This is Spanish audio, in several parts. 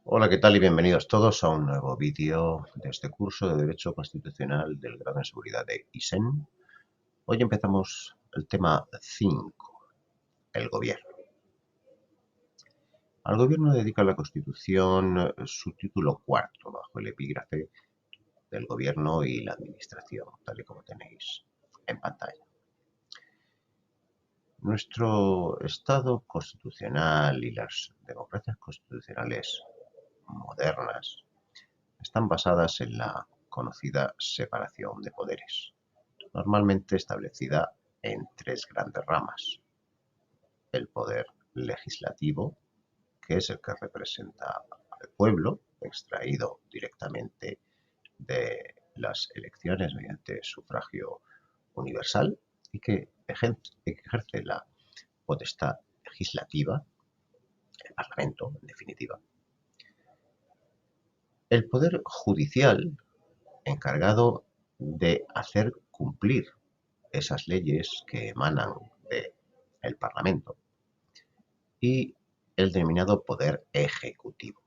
Hola, ¿qué tal? Y bienvenidos todos a un nuevo vídeo de este curso de Derecho Constitucional del grado en Seguridad de ISEN. Hoy empezamos el tema 5, el gobierno. Al gobierno dedica la Constitución su título cuarto, bajo el epígrafe del gobierno y la administración, tal y como tenéis en pantalla. Nuestro Estado constitucional y las democracias constitucionales modernas están basadas en la conocida separación de poderes, normalmente establecida en tres grandes ramas. El poder legislativo, que es el que representa al pueblo, extraído directamente de las elecciones mediante sufragio universal y que ejerce la potestad legislativa, el Parlamento, en definitiva. El poder judicial, encargado de hacer cumplir esas leyes que emanan del Parlamento, y el denominado poder ejecutivo.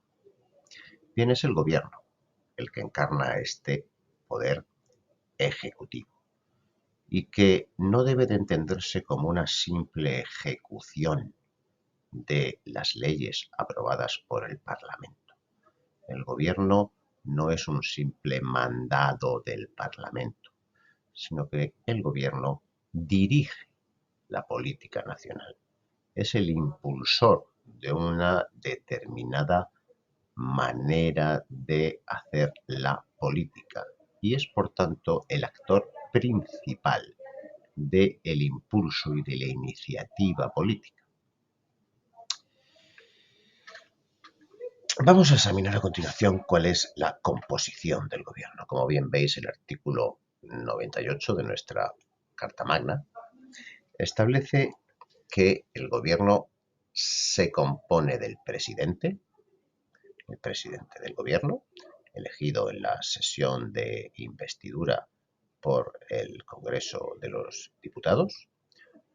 Bien, es el gobierno el que encarna este poder ejecutivo y que no debe de entenderse como una simple ejecución de las leyes aprobadas por el Parlamento. El gobierno no es un simple mandado del Parlamento, sino que el gobierno dirige la política nacional. Es el impulsor de una determinada manera de hacer la política y es por tanto el actor principal del impulso y de la iniciativa política. Vamos a examinar a continuación cuál es la composición del gobierno. Como bien veis, el artículo 98 de nuestra Carta Magna establece que el gobierno se compone del presidente, el presidente del gobierno, elegido en la sesión de investidura por el Congreso de los Diputados,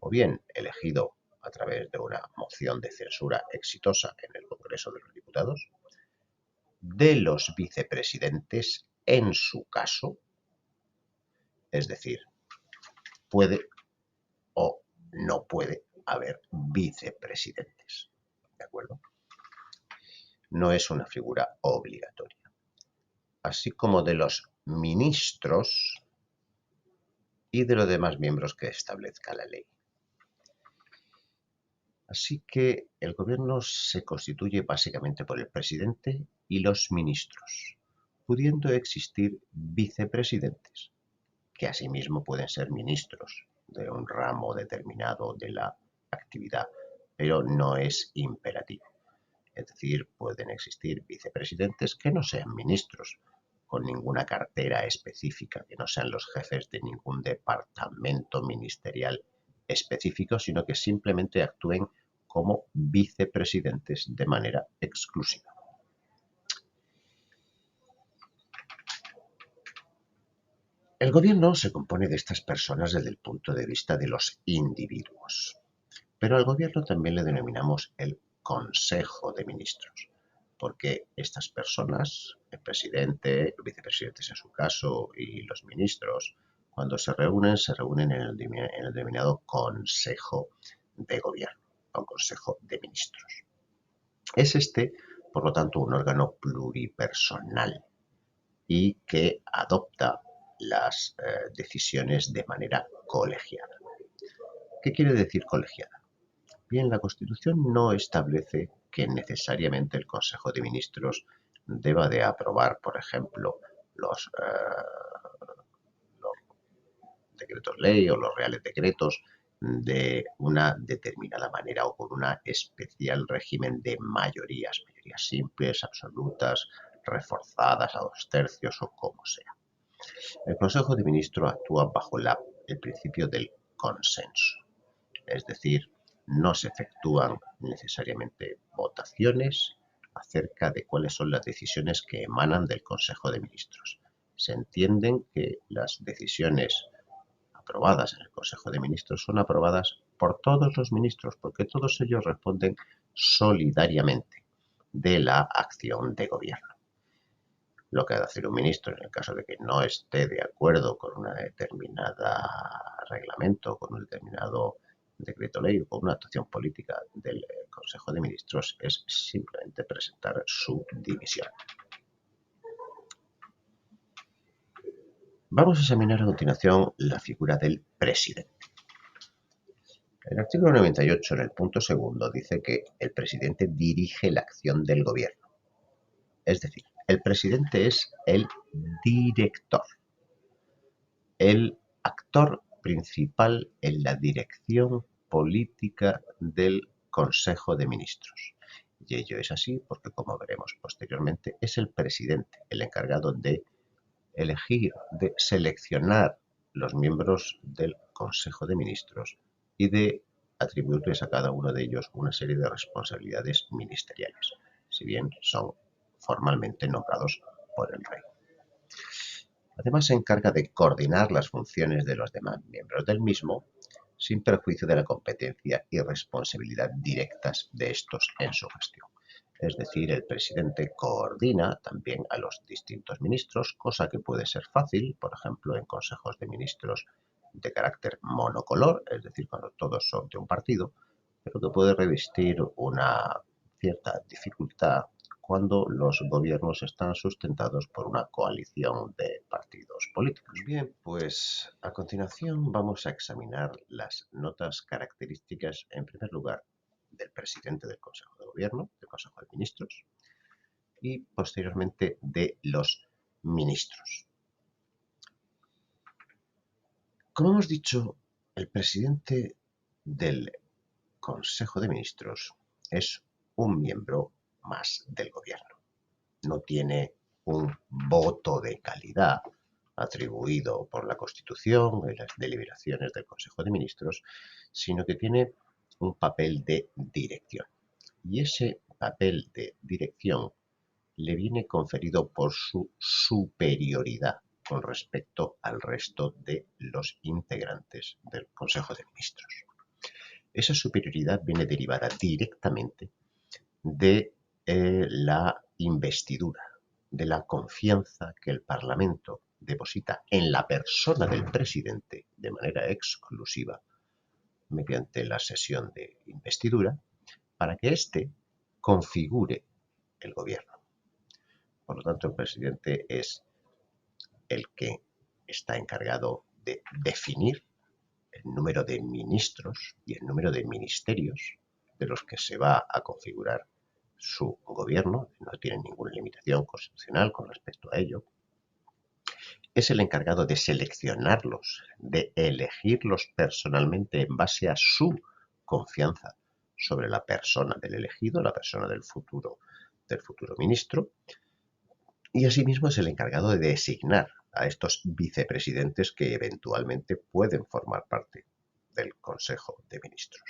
o bien elegido a través de una moción de censura exitosa en el Congreso de los Diputados, de los vicepresidentes en su caso, es decir, puede o no puede haber vicepresidentes, ¿de acuerdo? No es una figura obligatoria. Así como de los ministros y de los demás miembros que establezca la ley. Así que el gobierno se constituye básicamente por el presidente y los ministros, pudiendo existir vicepresidentes, que asimismo pueden ser ministros de un ramo determinado de la actividad, pero no es imperativo. Es decir, pueden existir vicepresidentes que no sean ministros, con ninguna cartera específica, que no sean los jefes de ningún departamento ministerial específico, sino que simplemente actúen como vicepresidentes de manera exclusiva. El gobierno se compone de estas personas desde el punto de vista de los individuos, pero al gobierno también le denominamos el Consejo de Ministros, porque estas personas, el presidente, los vicepresidentes en su caso y los ministros, cuando se reúnen en el denominado Consejo de Gobierno o Consejo de Ministros. Es este, por lo tanto, un órgano pluripersonal y que adopta las decisiones de manera colegiada. ¿Qué quiere decir colegiada? Bien, la Constitución no establece que necesariamente el Consejo de Ministros deba de aprobar, por ejemplo, los decretos ley o los reales decretos de una determinada manera o con una especial régimen de mayorías simples, absolutas, reforzadas a 2/3 o como sea. El Consejo de Ministros actúa bajo el principio del consenso, es decir, no se efectúan necesariamente votaciones acerca de cuáles son las decisiones que emanan del Consejo de Ministros. Se entienden que las decisiones aprobadas en el Consejo de Ministros son aprobadas por todos los ministros, porque todos ellos responden solidariamente de la acción de gobierno. Lo que ha de hacer un ministro en el caso de que no esté de acuerdo con una determinada reglamento, con un determinado decreto ley o con una actuación política del Consejo de Ministros es simplemente presentar su dimisión. Vamos a examinar a continuación la figura del presidente. El artículo 98, en el punto segundo, dice que el presidente dirige la acción del gobierno. Es decir, el presidente es el director, el actor principal en la dirección política del Consejo de Ministros. Y ello es así porque, como veremos posteriormente, es el presidente el encargado de elegir, de seleccionar los miembros del Consejo de Ministros y de atribuirles a cada uno de ellos una serie de responsabilidades ministeriales, si bien son formalmente nombrados por el rey. Además, se encarga de coordinar las funciones de los demás miembros del mismo, sin perjuicio de la competencia y responsabilidad directas de estos en su gestión. Es decir, el presidente coordina también a los distintos ministros, cosa que puede ser fácil, por ejemplo, en consejos de ministros de carácter monocolor, es decir, cuando todos son de un partido, pero que puede revestir una cierta dificultad cuando los gobiernos están sustentados por una coalición de partidos políticos. Bien, pues a continuación vamos a examinar las notas características, en primer lugar, del presidente del Consejo de Gobierno, del Consejo de Ministros, y posteriormente de los ministros. Como hemos dicho, el presidente del Consejo de Ministros es un miembro más del gobierno. No tiene un voto de calidad atribuido por la Constitución en las deliberaciones del Consejo de Ministros, sino que tiene un papel de dirección. Y ese papel de dirección le viene conferido por su superioridad con respecto al resto de los integrantes del Consejo de Ministros. Esa superioridad viene derivada directamente de la investidura, de la confianza que el Parlamento deposita en la persona del presidente de manera exclusiva mediante la sesión de investidura para que éste configure el gobierno. Por lo tanto, el presidente es el que está encargado de definir el número de ministros y el número de ministerios de los que se va a configurar su gobierno, no tiene ninguna limitación constitucional con respecto a ello. Es el encargado de seleccionarlos, de elegirlos personalmente en base a su confianza sobre la persona del elegido, la persona del futuro ministro, y asimismo es el encargado de designar a estos vicepresidentes que eventualmente pueden formar parte del Consejo de Ministros.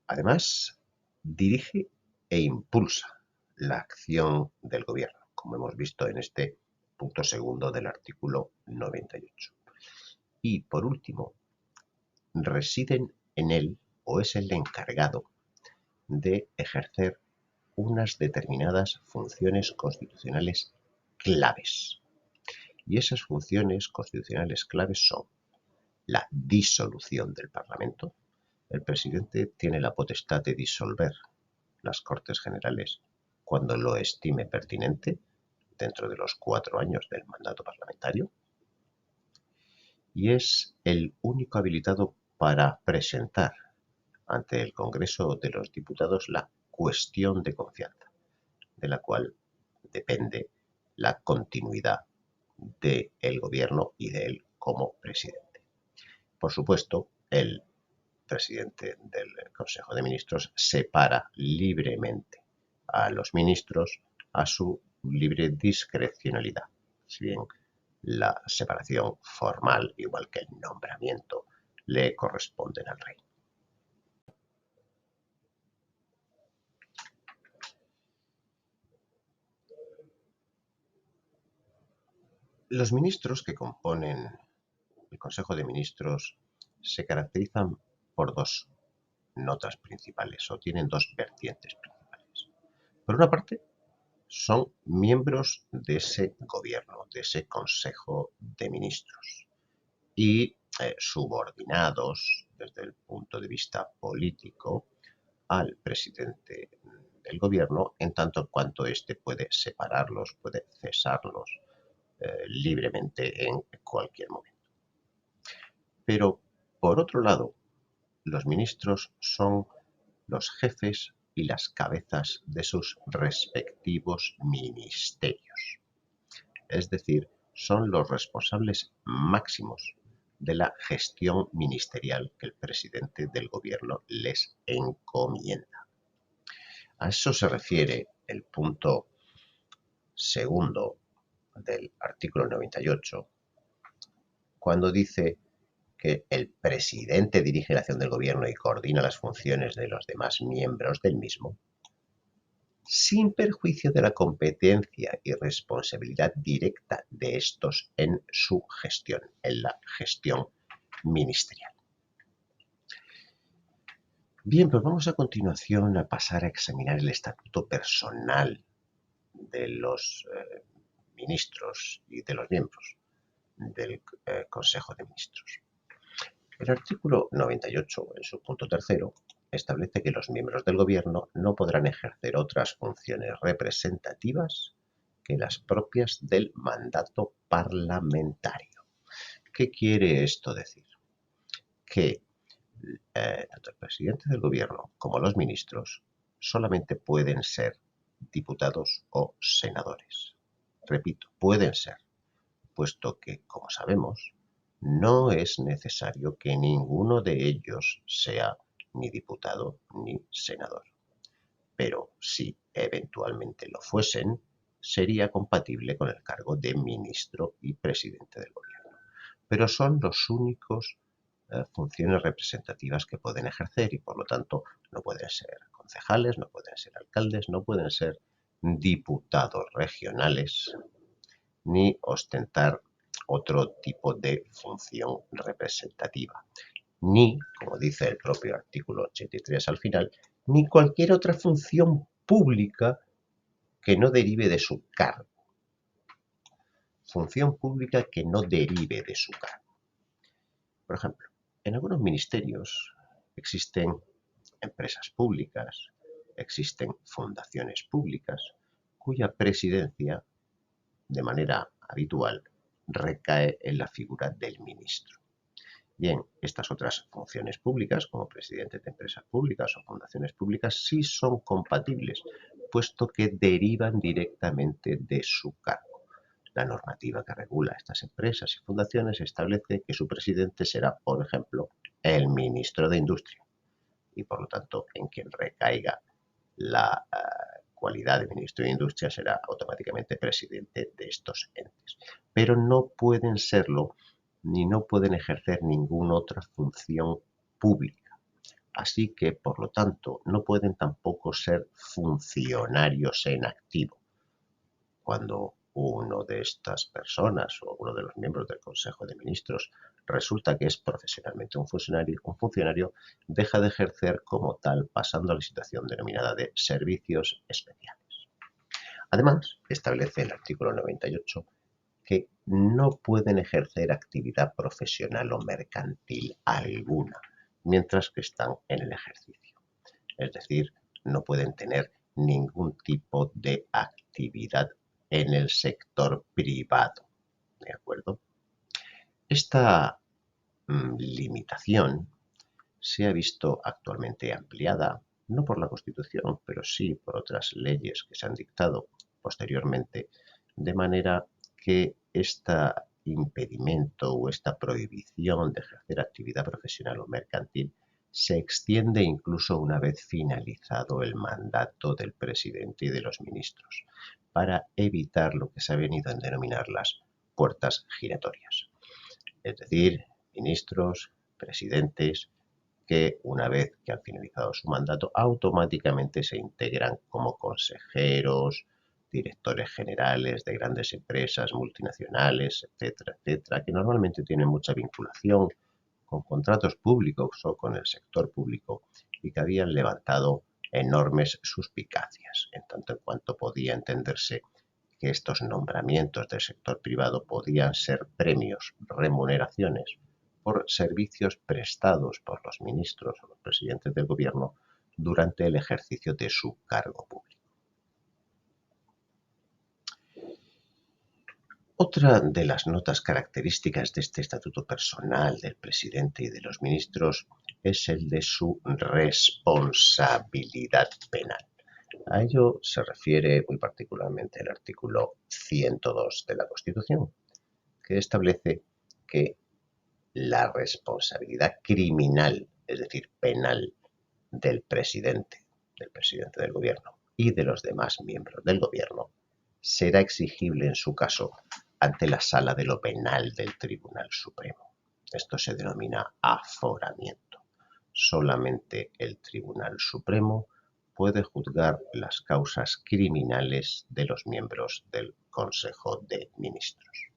Además, dirige e impulsa la acción del gobierno, como hemos visto en este punto segundo del artículo 98. Y por último, residen en él o es el encargado de ejercer unas determinadas funciones constitucionales claves. Y esas funciones constitucionales claves son la disolución del Parlamento. El presidente tiene la potestad de disolver las Cortes Generales cuando lo estime pertinente dentro de los 4 años del mandato parlamentario. Y es el único habilitado para presentar ante el Congreso de los Diputados la cuestión de confianza, de la cual depende la continuidad del gobierno y de él como presidente. Por supuesto, el presidente del Consejo de Ministros separa libremente a los ministros a su libre discrecionalidad, si bien la separación formal, igual que el nombramiento, le corresponden al rey. Los ministros que componen el Consejo de Ministros se caracterizan por dos notas principales o tienen dos vertientes principales. Por una parte, son miembros de ese gobierno, de ese Consejo de Ministros y subordinados desde el punto de vista político al presidente del gobierno, en tanto en cuanto éste puede separarlos, puede cesarlos libremente en cualquier momento. Pero, por otro lado, los ministros son los jefes y las cabezas de sus respectivos ministerios. Es decir, son los responsables máximos de la gestión ministerial que el presidente del gobierno les encomienda. A eso se refiere el punto segundo del artículo 98, cuando dice que el presidente dirige la acción del gobierno y coordina las funciones de los demás miembros del mismo, sin perjuicio de la competencia y responsabilidad directa de estos en su gestión, en la gestión ministerial. Bien, pues vamos a continuación a pasar a examinar el estatuto personal de los ministros y de los miembros del Consejo de Ministros. El artículo 98, en su punto tercero, establece que los miembros del gobierno no podrán ejercer otras funciones representativas que las propias del mandato parlamentario. ¿Qué quiere esto decir? Que tanto el presidente del gobierno como los ministros solamente pueden ser diputados o senadores. Repito, pueden ser, puesto que, como sabemos, no es necesario que ninguno de ellos sea ni diputado ni senador. Pero si eventualmente lo fuesen, sería compatible con el cargo de ministro y presidente del gobierno. Pero son los únicos funciones representativas que pueden ejercer y por lo tanto no pueden ser concejales, no pueden ser alcaldes, no pueden ser diputados regionales ni ostentar otro tipo de función representativa, ni, como dice el propio artículo 83 al final, ni cualquier otra función pública que no derive de su cargo. Función pública que no derive de su cargo. Por ejemplo, en algunos ministerios existen empresas públicas, existen fundaciones públicas, cuya presidencia, de manera habitual, recae en la figura del ministro. Bien, estas otras funciones públicas, como presidente de empresas públicas o fundaciones públicas, sí son compatibles, puesto que derivan directamente de su cargo. La normativa que regula estas empresas y fundaciones establece que su presidente será, por ejemplo, el ministro de Industria y, por lo tanto, en quien recaiga la cualidad de ministro de Industria será automáticamente presidente de estos entes. Pero no pueden serlo ni no pueden ejercer ninguna otra función pública. Así que, por lo tanto, no pueden tampoco ser funcionarios en activo. Cuando uno de estas personas o uno de los miembros del Consejo de Ministros resulta que es profesionalmente un funcionario, deja de ejercer como tal, pasando a la situación denominada de servicios especiales. Además, establece el artículo 98 que no pueden ejercer actividad profesional o mercantil alguna mientras que están en el ejercicio. Es decir, no pueden tener ningún tipo de actividad en el sector privado. ¿De acuerdo? Esta limitación se ha visto actualmente ampliada, no por la Constitución, pero sí por otras leyes que se han dictado posteriormente, de manera que este impedimento o esta prohibición de ejercer actividad profesional o mercantil se extiende incluso una vez finalizado el mandato del presidente y de los ministros, para evitar lo que se ha venido a denominar las puertas giratorias. Es decir, ministros, presidentes, que una vez que han finalizado su mandato automáticamente se integran como consejeros, directores generales de grandes empresas multinacionales, etcétera, etcétera, que normalmente tienen mucha vinculación con contratos públicos o con el sector público y que habían levantado enormes suspicacias, en tanto en cuanto podía entenderse que estos nombramientos del sector privado podían ser premios, remuneraciones por servicios prestados por los ministros o los presidentes del gobierno durante el ejercicio de su cargo público. Otra de las notas características de este estatuto personal del presidente y de los ministros es el de su responsabilidad penal. A ello se refiere muy particularmente el artículo 102 de la Constitución, que establece que la responsabilidad criminal, es decir, penal, del presidente del gobierno y de los demás miembros del gobierno será exigible en su caso ante la Sala de lo Penal del Tribunal Supremo. Esto se denomina aforamiento. Solamente el Tribunal Supremo puede juzgar las causas criminales de los miembros del Consejo de Ministros.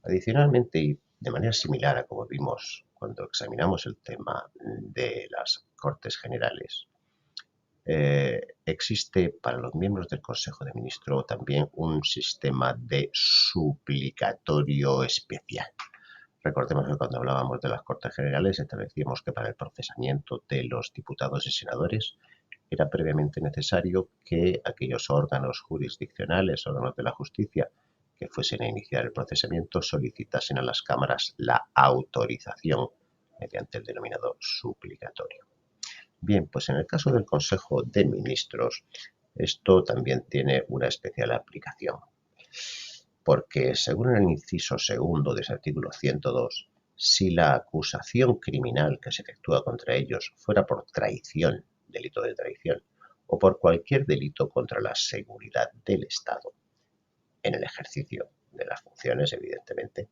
Adicionalmente, y de manera similar a como vimos cuando examinamos el tema de las Cortes Generales, existe para los miembros del Consejo de Ministros también un sistema de suplicatorio especial. Recordemos que cuando hablábamos de las Cortes Generales establecíamos que para el procesamiento de los diputados y senadores era previamente necesario que aquellos órganos jurisdiccionales, órganos de la justicia, que fuesen a iniciar el procesamiento solicitasen a las cámaras la autorización mediante el denominado suplicatorio. Bien, pues en el caso del Consejo de Ministros, esto también tiene una especial aplicación, porque según el inciso segundo de ese artículo 102, si la acusación criminal que se efectúa contra ellos fuera por traición, delito de traición, o por cualquier delito contra la seguridad del Estado, en el ejercicio de las funciones, evidentemente,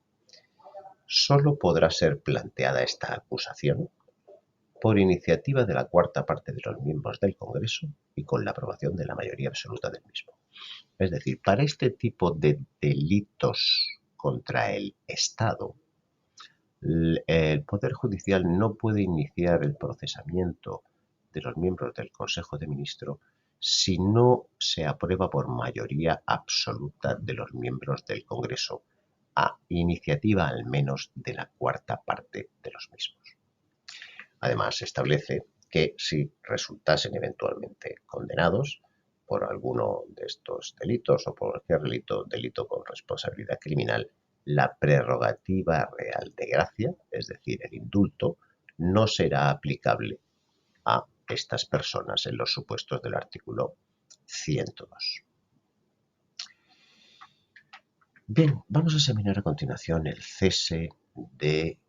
solo podrá ser planteada esta acusación por iniciativa de la cuarta parte de los miembros del Congreso y con la aprobación de la mayoría absoluta del mismo. Es decir, para este tipo de delitos contra el Estado, el Poder Judicial no puede iniciar el procesamiento de los miembros del Consejo de Ministros si no se aprueba por mayoría absoluta de los miembros del Congreso, a iniciativa al menos de la cuarta parte de los mismos. Además, se establece que si resultasen eventualmente condenados por alguno de estos delitos o por cualquier delito con responsabilidad criminal, la prerrogativa real de gracia, es decir, el indulto, no será aplicable a estas personas en los supuestos del artículo 102. Bien, vamos a examinar a continuación el cese de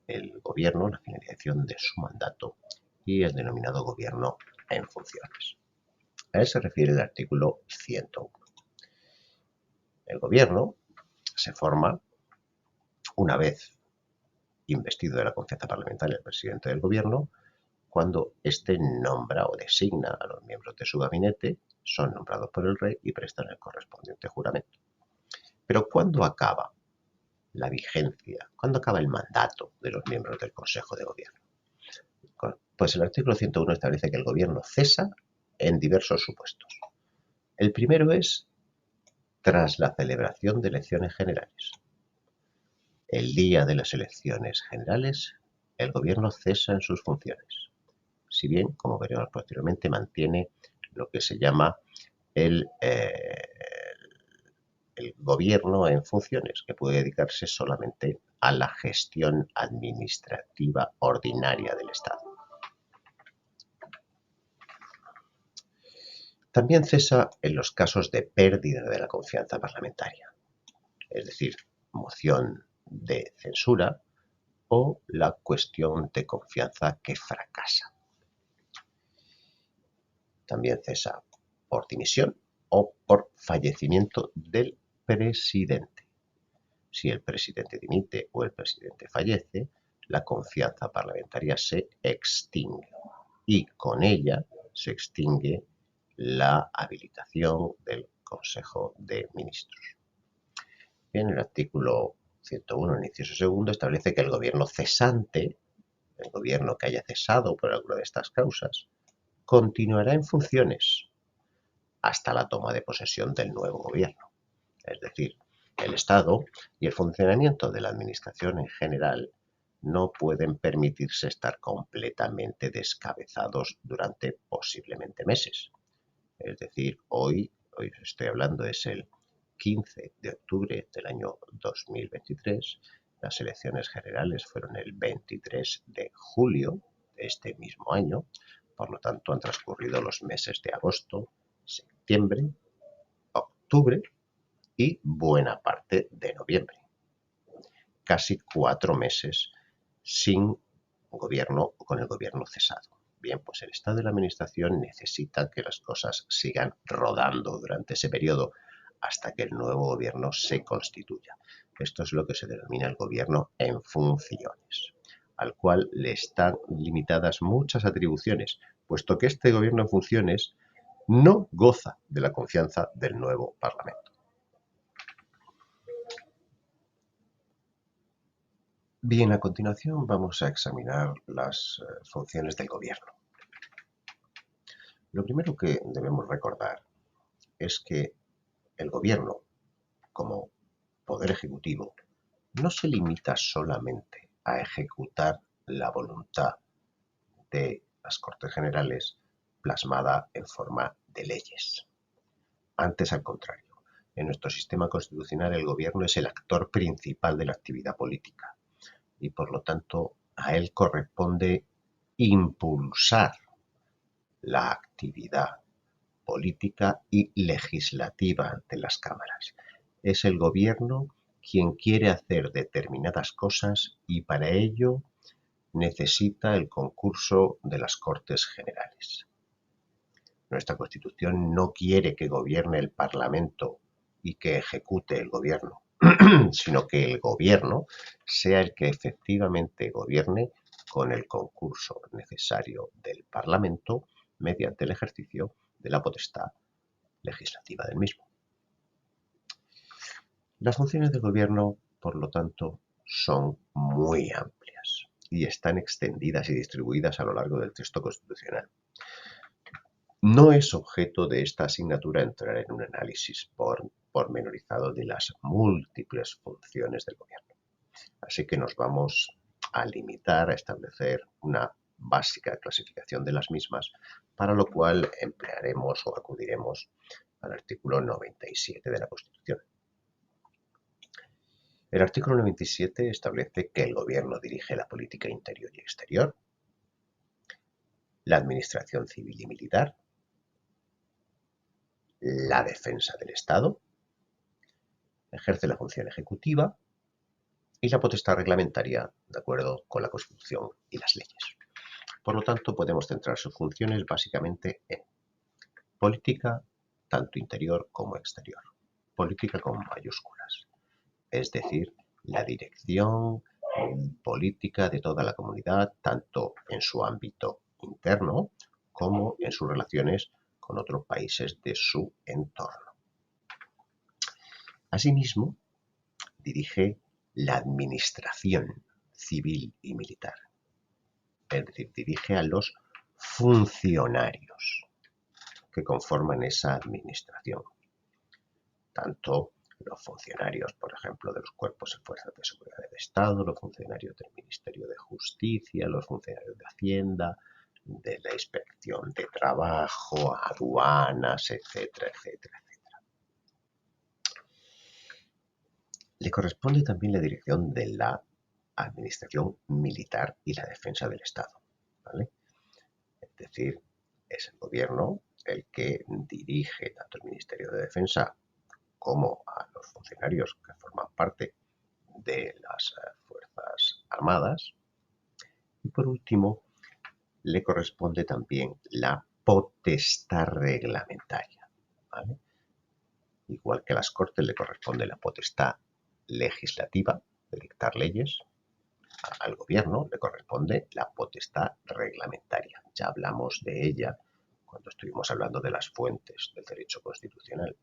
el gobierno, la finalización de su mandato y el denominado gobierno en funciones. A él se refiere el artículo 101. El gobierno se forma una vez investido de la confianza parlamentaria el presidente del gobierno, cuando éste nombra o designa a los miembros de su gabinete, son nombrados por el rey y prestan el correspondiente juramento. Pero ¿cuándo acaba la vigencia? ¿Cuándo acaba el mandato de los miembros del Consejo de Gobierno? Pues el artículo 101 establece que el gobierno cesa en diversos supuestos. El primero es tras la celebración de elecciones generales. El día de las elecciones generales, el gobierno cesa en sus funciones. Si bien, como veremos posteriormente, mantiene lo que se llama el gobierno en funciones, que puede dedicarse solamente a la gestión administrativa ordinaria del Estado. También cesa en los casos de pérdida de la confianza parlamentaria, es decir, moción de censura o la cuestión de confianza que fracasa. También cesa por dimisión o por fallecimiento del presidente. Si el presidente dimite o el presidente fallece, la confianza parlamentaria se extingue y con ella se extingue la habilitación del Consejo de Ministros. Bien, el artículo 101, el inciso segundo, establece que el gobierno cesante el gobierno que haya cesado por alguna de estas causas continuará en funciones hasta la toma de posesión del nuevo gobierno. Es decir, el Estado y el funcionamiento de la Administración en general no pueden permitirse estar completamente descabezados durante posiblemente meses. Es decir, hoy os estoy hablando, es el 15 de octubre del año 2023. Las elecciones generales fueron el 23 de julio de este mismo año. Por lo tanto, han transcurrido los meses de agosto, septiembre, octubre y buena parte de noviembre. Casi 4 meses sin gobierno o con el gobierno cesado. Bien, pues el Estado y la Administración necesitan que las cosas sigan rodando durante ese periodo hasta que el nuevo gobierno se constituya. Esto es lo que se denomina el gobierno en funciones, al cual le están limitadas muchas atribuciones, puesto que este gobierno en funciones no goza de la confianza del nuevo Parlamento. Bien, a continuación vamos a examinar las funciones del gobierno. Lo primero que debemos recordar es que el gobierno, como poder ejecutivo, no se limita solamente a ejecutar la voluntad de las Cortes Generales plasmada en forma de leyes. Antes, al contrario, en nuestro sistema constitucional el gobierno es el actor principal de la actividad política y, por lo tanto, a él corresponde impulsar la actividad política y legislativa de las cámaras. Es el gobierno quien quiere hacer determinadas cosas y para ello necesita el concurso de las Cortes Generales. Nuestra Constitución no quiere que gobierne el Parlamento y que ejecute el gobierno, sino que el gobierno sea el que efectivamente gobierne con el concurso necesario del Parlamento mediante el ejercicio de la potestad legislativa del mismo. Las funciones del gobierno, por lo tanto, son muy amplias y están extendidas y distribuidas a lo largo del texto constitucional. No es objeto de esta asignatura entrar en un análisis pormenorizado de las múltiples funciones del gobierno. Así que nos vamos a limitar a establecer una básica clasificación de las mismas, para lo cual emplearemos o acudiremos al artículo 97 de la Constitución. El artículo 97 establece que el gobierno dirige la política interior y exterior, la administración civil y militar, la defensa del Estado, ejerce la función ejecutiva y la potestad reglamentaria de acuerdo con la Constitución y las leyes. Por lo tanto, podemos centrar sus funciones básicamente en política, tanto interior como exterior. Política con mayúsculas, es decir, la dirección política de toda la comunidad, tanto en su ámbito interno como en sus relaciones con otros países de su entorno. Asimismo, dirige la administración civil y militar, es decir, dirige a los funcionarios que conforman esa administración, tanto los funcionarios, por ejemplo, de los cuerpos y fuerzas de seguridad del Estado, los funcionarios del Ministerio de Justicia, los funcionarios de Hacienda, de la Inspección de Trabajo, aduanas, etcétera, etcétera, etcétera. Le corresponde también la dirección de la administración militar y la defensa del Estado, ¿vale? Es decir, es el gobierno el que dirige tanto el Ministerio de Defensa como a los funcionarios que forman parte de las Fuerzas Armadas. Y por último, le corresponde también la potestad reglamentaria, ¿vale? Igual que a las Cortes le corresponde la potestad legislativa de dictar leyes, al gobierno le corresponde la potestad reglamentaria. Ya hablamos de ella cuando estuvimos hablando de las fuentes del derecho constitucional.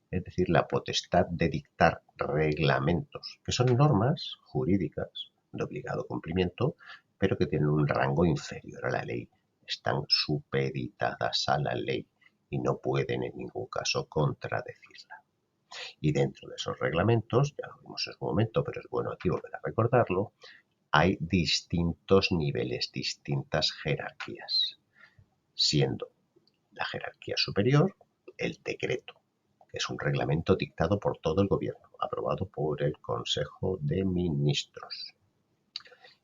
Es decir, la potestad de dictar reglamentos, que son normas jurídicas de obligado cumplimiento, pero que tienen un rango inferior a la ley. Están supeditadas a la ley y no pueden en ningún caso contradecirla. Y dentro de esos reglamentos, ya lo vimos en su momento, pero es bueno aquí volver a recordarlo, hay distintos niveles, distintas jerarquías, siendo la jerarquía superior el decreto, que es un reglamento dictado por todo el gobierno, aprobado por el Consejo de Ministros.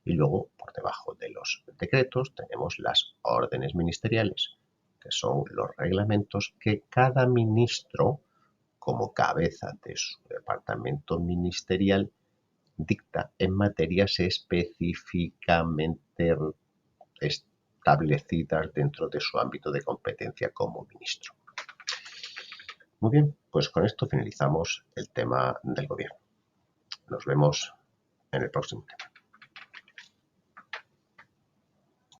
Y luego, por debajo de los decretos, tenemos las órdenes ministeriales, que son los reglamentos que cada ministro, como cabeza de su departamento ministerial, dicta en materias específicamente establecidas dentro de su ámbito de competencia como ministro. Muy bien, pues con esto finalizamos el tema del gobierno. Nos vemos en el próximo tema.